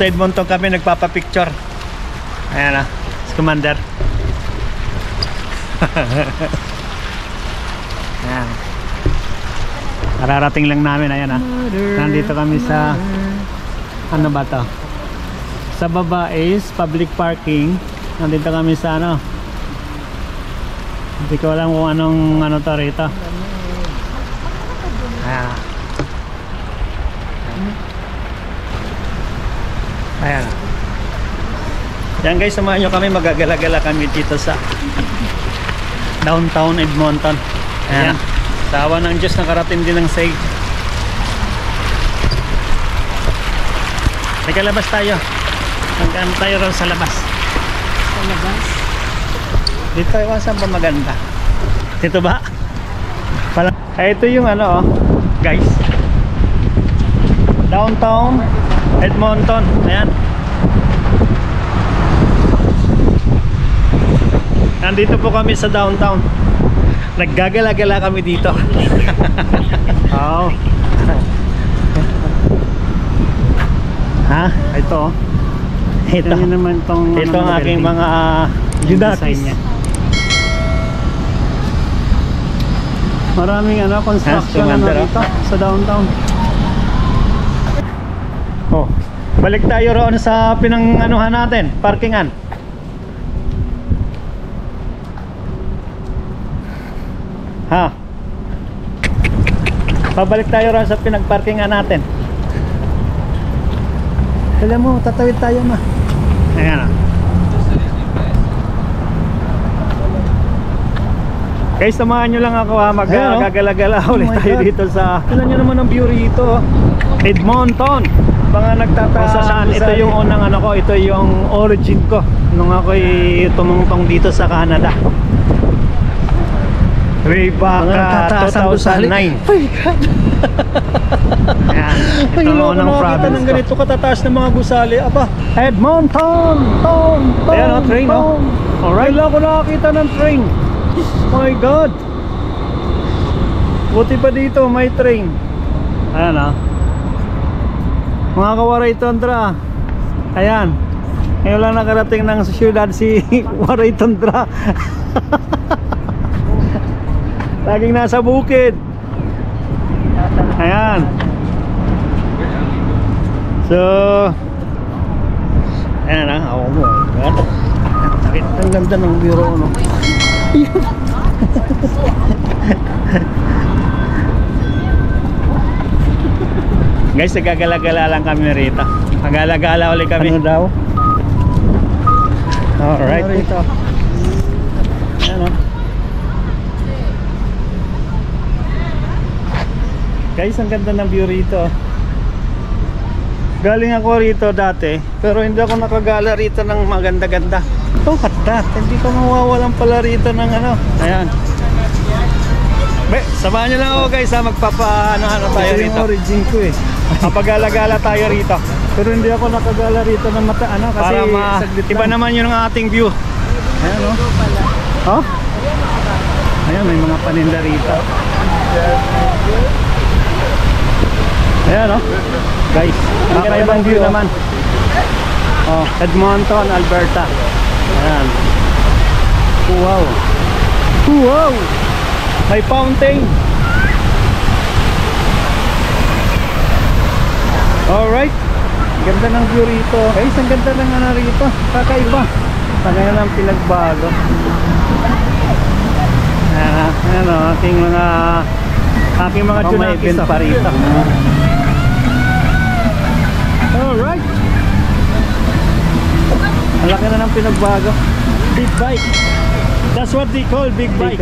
sa Edmonton kami nagpapapicture. Ayan na, si Commander. Ayan. Kararating lang namin, ayan na. Nandito kami sa, ano ba to? Sa baba is public parking. Nandito kami sa ano. Hindi ko alam kung anong ano to rito. Ayan. Ayan. Yan guys, samahan nyo kami. Magagala-gala kami dito sa downtown Edmonton. Ayan. Sa awa ng Diyos, nakarating din ng safe. Nakalabas tayo. Magkano tayo ron sa labas? Sa labas? Dito, saan ba maganda? Dito ba? Ito yung ano oh, guys, downtown Edmonton. Ayan. Nandito po kami sa downtown. Naggagala-gala kami dito. Oh. Ha? Ito. Ito naman tong ito ang aking mga design niya. Maraming ano, construction na dito sa downtown. Oh, balik tayo roon sa pinang-anuhan natin, parkingan. Ha? Pabalik tayo roon sa pinag-parkingan natin. Alam mo, tatawid tayo ma. Ayan na. Guys, samahan nyo lang ako ha. Magagala-gala ulit tayo dito sa... Tignan nyo naman ang view rito. Edmonton. Mga nagtatasaan. Ito yung unang ano ko. Ito yung origin ko nung ako'y tumungtong dito sa Canada. Way back 2009. Ayan. Ito ang unang province ko. Ganito katataas ng mga gusali. Aba, Edmonton! Ayan o, train o. Alright. Wala ko nakakita ng train. My God. Buti pa dito may train. Ayan ah. Mga kawaray tundra. Ayan. Ngayon lang nakarating ng syudad si Waray Tundra. Laging nasa bukid. Ayan. So ayan ah. Oh my God. Ang ganda ng biro no. Guys, nagagala-gala lang kami rito. Nagagala-gala ulit kami. Ano daw? Alright. Ano rito? Ano? Guys, ang ganda ng view rito. Galing ako rito dati, pero hindi ako nakagala rito ng maganda-ganda. Ito, katat. Hindi ko mawawalan pala rito ng ano. Ayan. Samahan nyo lang ako guys ha. Magpapa-ano tayo rito. Yung origin ko eh. Kapag-gala-gala tayo rito. Pero hindi ako nakagala rito ng mata, ano, kasi iba naman yun ang ating view. Ayan o. Oh? Ayan, may mga paninda rito. Ayan o. Guys, kakaibang view naman. Oh, Edmonton, Alberta. Ayan. Wow. Wow. May fountain. Alright. Ganda ng view rito. Guys, ang ganda ng ano rito. Kakaiba. Kaya lang pinagbago. Ayan o, aking mga junakis pa rito. Alright. Ang laki na ng pinagbago. Big bike. That's what they call big bike.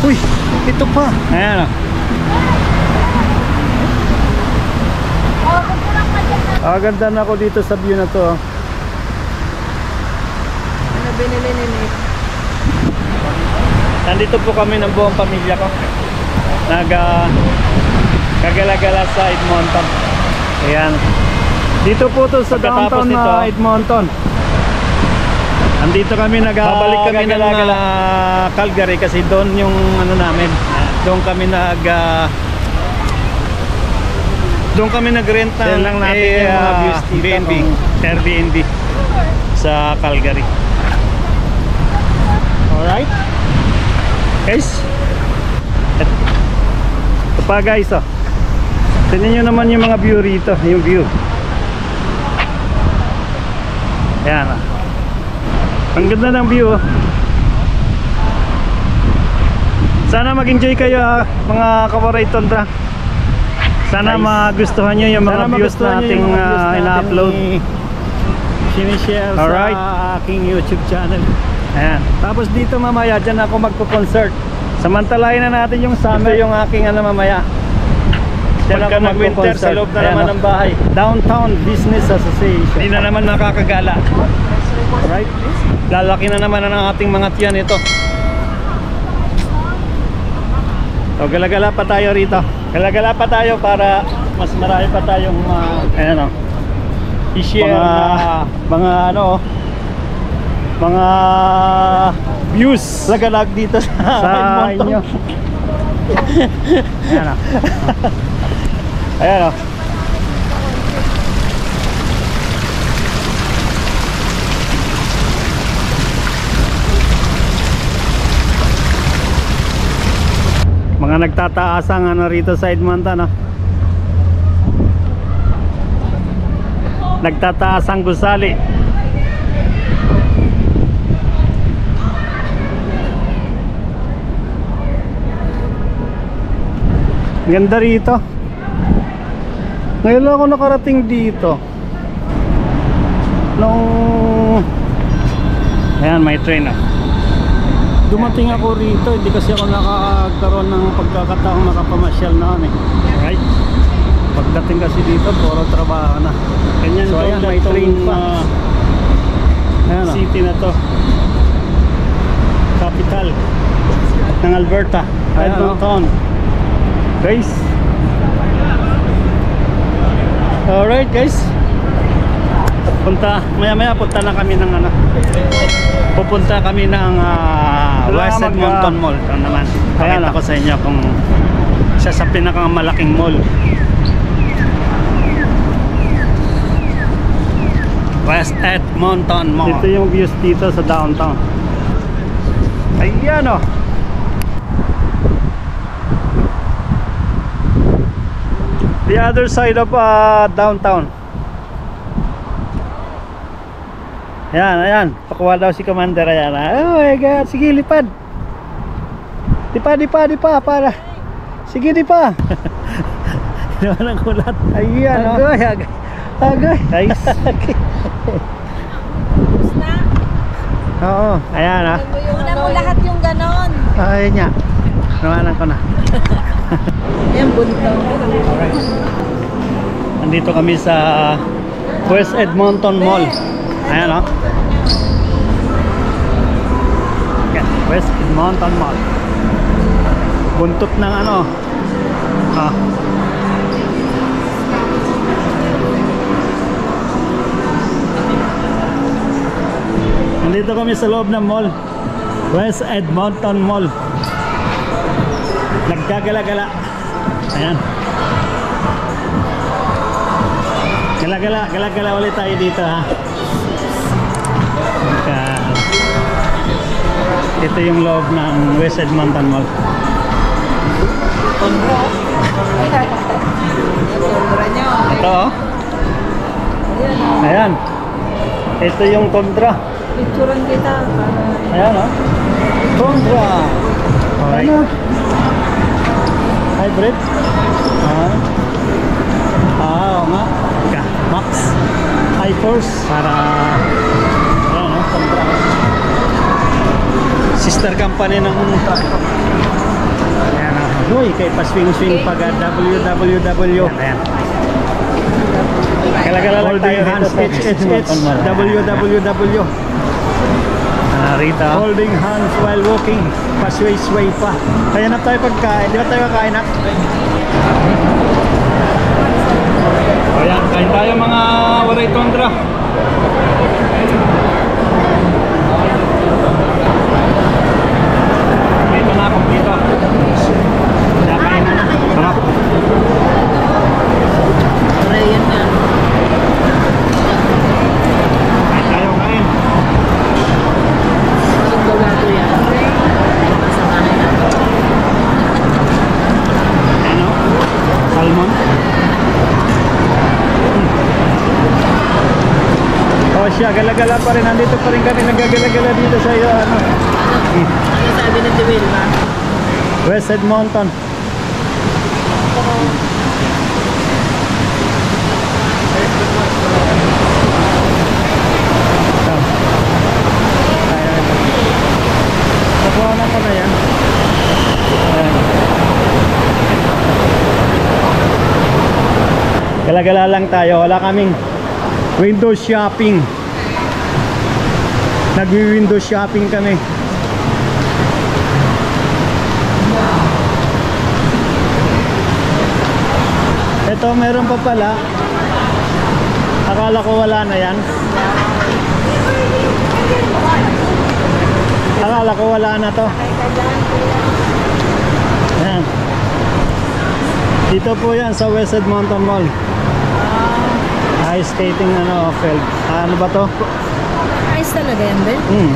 Uy, ito pa. Ayan o. Ganda na ako dito sa view na to. Ano binili ni Nick? Nandito po kami ng buong pamilya ko. Kagala-gala sa Edmonton. Ayan. Dito po to sa downtown na Edmonton. Nandito kami babalik kami ng Calgary kasi doon yung ano namin. Doon kami Doon kami nag-rent ng Share lang natin yung mga views dito B&B, kung- Airbnb sa Calgary. Alright guys, ito pa guys, oh. Tignan nyo naman yung mga view rito. Yung view, ayan, oh. Ang ganda ng view, oh. Sana mag-enjoy kayo, mga Kawaray Tundra. Sana magustuhan nyo yung mga views nating ina-upload, sinishare Alright. sa aking YouTube channel. ayan. Tapos dito mamaya, dyan ako magko-concert. Samantalahin na natin yung summer. Ito yung aking mamaya. Dyan Pagka ako nag-winter, magko-concert. sa loob na Ayan, naman oh. ng bahay. Downtown Business Association. Hindi na naman nakakagala. Alright, lalaki na naman ang ating mga tiyan ito. So gala-gala pa tayo rito. Gala-gala pa tayo para mas marami pa tayong ayan, oh, I-share mga ano, oh, mga views lagalag dito sa Edmonton. inyo. Ayan, oh. Ayan, oh. Mga nagtataasang ano rito sa Edmonton, oh. Nagtataasang gusali. Ganda rito. Ngayon lang ako nakarating dito. Ayan, may train, oh. Dumating ako rito, hindi kasi ako nakakaroon ng pagkakataong makapamasyal noon eh. Right? Pagdating kasi dito, puro trabaho na. Ganyan, So ayan, may train pa. Ayan, oh. City na to. Capital ng Alberta, Ayan, Edmonton. Guys, alright guys, maya punta na kami ng ano, pupunta kami ng West Edmonton Mall. Ito naman, pakita ko sa inyo kung isa sa pinakamalaking mall. West Edmonton Mall. Ito yung views dito sa downtown. Ayan, oh. The other side of downtown. Ayan, ayan. Pakuha daw si Commander. Ayan. Oh my God. Sige, lipad. Dipa, para. Sige, dipa. Naman ang kulat. Ayan, oh. Agay. Guys. Tapos na. Oo. Ayan, ah. Una mo lahat yung ganon. Ayan niya. Nawanan ko na. Yan, bunto. Nandito kami sa West Edmonton Mall. Ayan, oh. Ayan, West Edmonton Mall. Buntot ng ano. Nandito kami sa loob ng mall. West Edmonton Mall. Nagkagala-gala. Ayan. Gala-gala ulit tayo dito, ha. Ito yung loob ng West Edmonton Mall. Ito, oh. Ayan. Ito yung Tundra. Picturean kita. Ayan, oh. Tundra. Okay. Ano? Hybrid? Oo nga. Max I-Force para ano, Tundra. Sister company ng tractor. Ayan, oh. Uy, kay pa-swing-swing pag WWW. Ayan. Kala-kala lang tayo hands, WWW. Rita. Holding hands while walking. Pa-sway-sway pa. Kaya na tayo pagkain. Di ba tayo kakain na? Ayan, kain tayo mga Waray Tundra. Dito na ako dito. Kaya kain na. Sarap. O siya, gala-gala pa rin. Nandito pa rin kami nagagala-gala dito sa iyo. Ano sabi ng Jewel ba? West Edmonton. Nakuha ko na yan. Ayan. Gala-gala lang tayo. Wala kaming window shopping. Nagwi-window shopping kami. Ito meron pa pala. Akala ko wala na yan. Akala ko wala na to. Ayan. Dito po yan sa West Edmonton Mall. Ice skating field. Ano ba to? Ayos talaga yan, Ben? Ayan.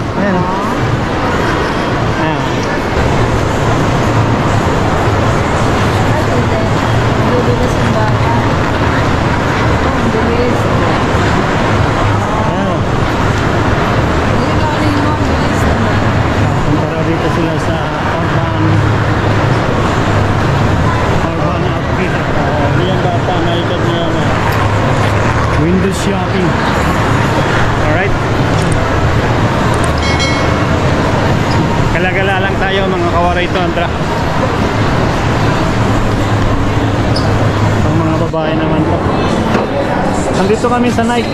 Ayan. Dudulas ang baka. Ang bilis. Ayan. Hindi ka rin mo, ang bilis naman. Punta dito sila sa Urban Outfitter. Yan bata, naikot niya na window shopping. Alright. Gala-gala lang tayo mga kawaray tondra. Ang mga babae naman to. Nandito kami sa Nike.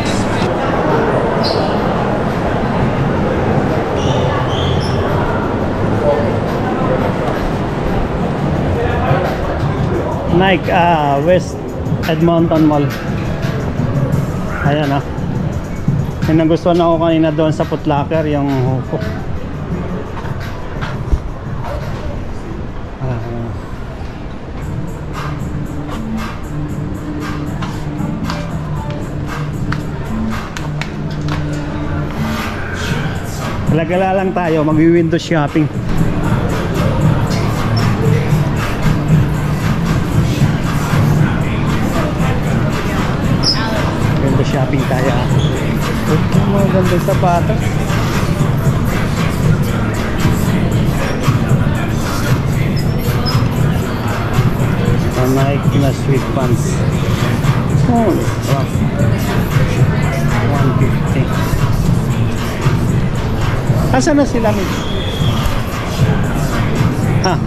Nike West Edmonton Mall. Ayan May nagustuhan ako kanina doon sa Foot Locker, yung hook. Gala-gala lang tayo, mag-window shopping. Window shopping tayo. Ito mga gandang sapatos. Nike na sweet pants. Oh, wow. 150. Asan na sila? Ha?